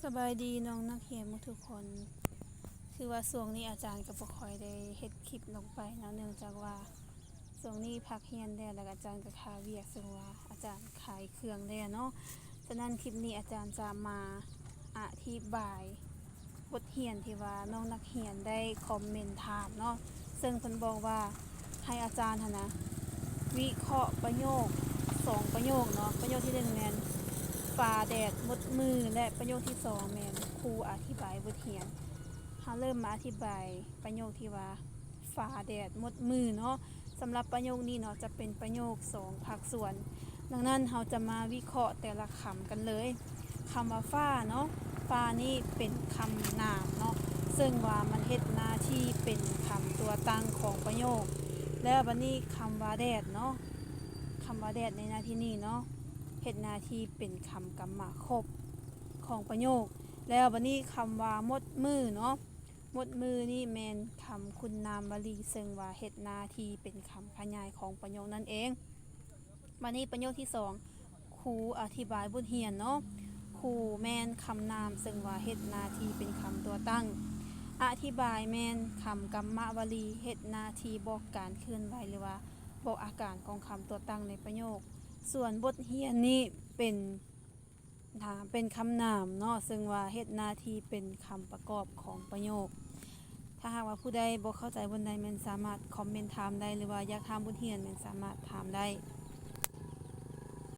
สบายดีน้องนักเรียนทุกคนคือว่าช่วงนี้อาจารย์ก็บ่ค่อยได้เฮ็ดคลิปลงไปเนาะเนื่องจากว่าช่วงนี้พักเรียนแล้วแล้วก็อาจารย์ก็ค่าเวียกซึ่งว่าอาจารย์ขายเครื่องแล้วเนาะฉะนั้นคลิปนี้อาจารย์จะมาอธิบายบทเรียนที่ว่าน้องนักเรียนได้คอมเมนต์ถามเนาะซึ่งเพิ่นบอกว่าให้อาจารย์นะวิเคราะห์ประโยค2ประโยคเนาะประโยคที่1แม่นฝ่าแดดมดมือและประโยคที่2แม่นครูอธิบายบทเรียนเฮาเริ่มมาอธิบายประโยคที่ว่าฝ่าแดดมดมือเนาะสำหรับประโยคนี้เนาะจะเป็นประโยค2ภาคส่วนดังนั้นเราจะมาวิเคราะห์แต่ละคำกันเลยคำว่าฟ้าเนาะฟ้านี่เป็นคำนามเนาะซึ่งว่ามันเฮ็ดหน้าที่เป็นคำตัวตั้งของประโยคแล้วบัดนี้คำว่าแดดเนาะคำว่าแดดในหน้าที่นี้เนาะเฮ็ดหน้าที่เป็นคำกรรมครบของประโยคแล้วบัดนี้คำว่ามดมือเนาะมดมือนี่แม่นคำคุณนามวลีซึ่งว่าเฮ็ดหน้าที่เป็นคำขยายของประโยคนั่นเองบัดนี้ประโยคที่2ครูอธิบายบทเรียนเนาะครูแม่นคำนามซึ่งว่าเฮ็ดหน้าที่เป็นคำตัวตั้งอธิบายแม่นคำกรรมวลีเฮ็ดหน้าที่บอกการเคลื่อนไหวหรือว่าบอกอาการของคำตัวตั้งในประโยคส่วนบทเรียนนี่เป็นคำนามเนาะซึ่งว่าเฮ็ดหน้าที่เป็นคำประกอบของประโยคถ้าหากว่าผู้ใดบ่เข้าใจบนใดแม่นสามารถคอมเมนต์ถามได้หรือว่าอยากถามบทเรียนแม่นสามารถถามได้